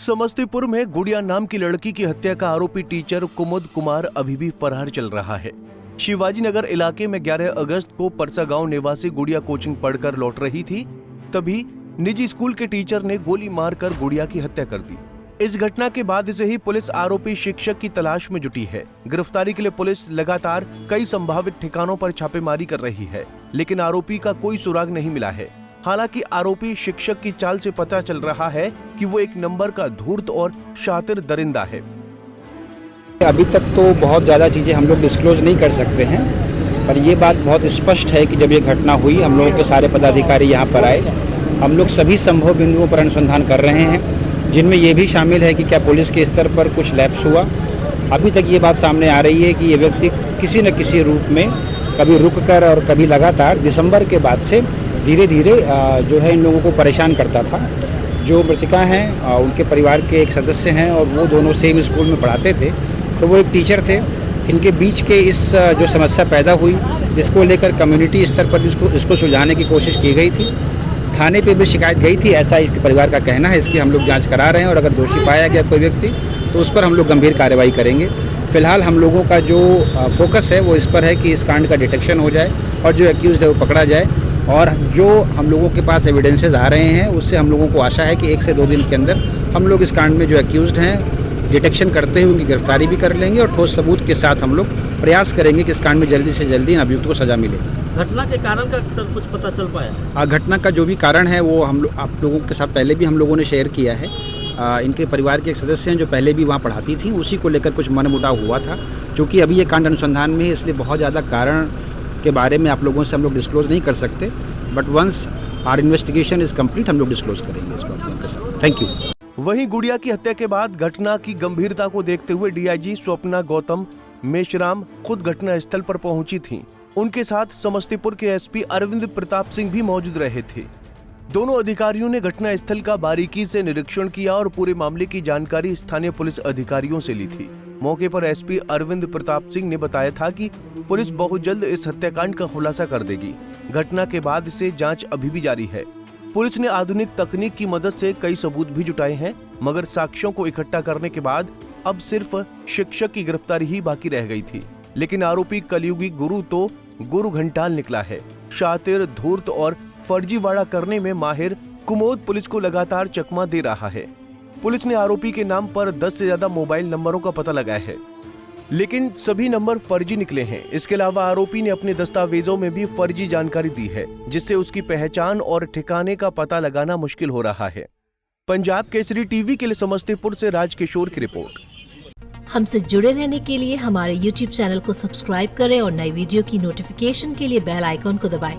समस्तीपुर में गुड़िया नाम की लड़की की हत्या का आरोपी टीचर कुमुद कुमार अभी भी फरार चल रहा है। शिवाजी नगर इलाके में 11 अगस्त को परसा गांव निवासी गुड़िया कोचिंग पढ़कर लौट रही थी, तभी निजी स्कूल के टीचर ने गोली मारकर गुड़िया की हत्या कर दी। इस घटना के बाद से ही पुलिस आरोपी शिक्षक की तलाश में जुटी है। गिरफ्तारी के लिए पुलिस लगातार कई संभावित ठिकानों पर छापेमारी कर रही है, लेकिन आरोपी का कोई सुराग नहीं मिला है। हालांकि आरोपी शिक्षक की चाल से पता चल रहा है कि वो एक नंबर का धूर्त और शातिर दरिंदा है। अभी तक तो बहुत ज़्यादा चीज़ें हम लोग डिस्क्लोज नहीं कर सकते हैं, पर ये बात बहुत स्पष्ट है कि जब ये घटना हुई, हम लोगों के सारे पदाधिकारी यहाँ पर आए। हम लोग सभी संभव बिंदुओं पर अनुसंधान कर रहे हैं, जिनमें ये भी शामिल है कि क्या पुलिस के स्तर पर कुछ लैप्स हुआ। अभी तक ये बात सामने आ रही है कि ये व्यक्ति किसी न किसी रूप में कभी रुककर और कभी लगातार दिसंबर के बाद से धीरे धीरे जो है इन लोगों को परेशान करता था। जो मृतका हैं उनके परिवार के एक सदस्य हैं और वो दोनों सेम स्कूल में पढ़ाते थे, तो वो एक टीचर थे। इनके बीच के इस जो समस्या पैदा हुई, इसको लेकर कम्युनिटी स्तर पर इसको सुलझाने की कोशिश की गई थी। थाने पे भी शिकायत गई थी, ऐसा इसके परिवार का कहना है। इसकी हम लोग जांच करा रहे हैं और अगर दोषी पाया गया कोई व्यक्ति तो उस पर हम लोग गंभीर कार्रवाई करेंगे। फिलहाल हम लोगों का जो फोकस है वो इस पर है कि इस कांड का डिटेक्शन हो जाए और जो एक्यूज्ड है वो पकड़ा जाए। और जो हम लोगों के पास एविडेंसेस आ रहे हैं उससे हम लोगों को आशा है कि 1 से 2 दिन के अंदर हम लोग इस कांड में जो एक्यूज्ड हैं डिटेक्शन करते हुए उनकी गिरफ्तारी भी कर लेंगे और ठोस सबूत के साथ हम लोग प्रयास करेंगे कि इस कांड में जल्दी से जल्दी अभियुक्त को सजा मिले। घटना के कारण का सर कुछ पता चल पाया? घटना का जो भी कारण है वो हम लोग आप लोगों के साथ पहले भी हम लोगों ने शेयर किया है। इनके परिवार के एक सदस्य हैं जो पहले भी वहाँ पढ़ाती थी, उसी को लेकर कुछ मनमुटाव हुआ था। चूँकि अभी ये कांड अनुसंधान में है, इसलिए बहुत ज़्यादा कारण के बारे में आप लोगों से हम लोग डिस्क्लोज नहीं कर सकते, but once our investigation is complete हम लोग डिस्क्लोज करेंगे इस बात के साथ। Thank you. वहीं गुड़िया की हत्या के बाद घटना की गंभीरता को देखते हुए डीआईजी स्वप्ना गौतम मेश्राम खुद घटना स्थल पर पहुंची थीं। उनके साथ समस्तीपुर के एसपी अरविंद प्रताप सिंह भी मौजूद रहे थे। दोनों अधिकारियों ने घटना स्थल का बारीकी से निरीक्षण किया और पूरे मामले की जानकारी स्थानीय पुलिस अधिकारियों से ली थी। मौके पर एसपी अरविंद प्रताप सिंह ने बताया था कि पुलिस बहुत जल्द इस हत्याकांड का खुलासा कर देगी। घटना के बाद से जांच अभी भी जारी है। पुलिस ने आधुनिक तकनीक की मदद से कई सबूत भी जुटाए हैं, मगर साक्ष्यों को इकट्ठा करने के बाद अब सिर्फ शिक्षक की गिरफ्तारी ही बाकी रह गई थी। लेकिन आरोपी कलयुगी गुरु तो गुरु घंटाल निकला है। शातिर, धूर्त और फर्जीवाड़ा करने में माहिर कुमुद पुलिस को लगातार चकमा दे रहा है। पुलिस ने आरोपी के नाम पर 10 से ज्यादा मोबाइल नंबरों का पता लगाया है, लेकिन सभी नंबर फर्जी निकले हैं। इसके अलावा आरोपी ने अपने दस्तावेजों में भी फर्जी जानकारी दी है, जिससे उसकी पहचान और ठिकाने का पता लगाना मुश्किल हो रहा है। पंजाब केसरी टीवी के लिए समस्तीपुर से राजकिशोर की रिपोर्ट। हमसे जुड़े रहने के लिए हमारे YouTube चैनल को सब्सक्राइब करें और नई वीडियो की नोटिफिकेशन के लिए बेल आइकॉन को दबाएं।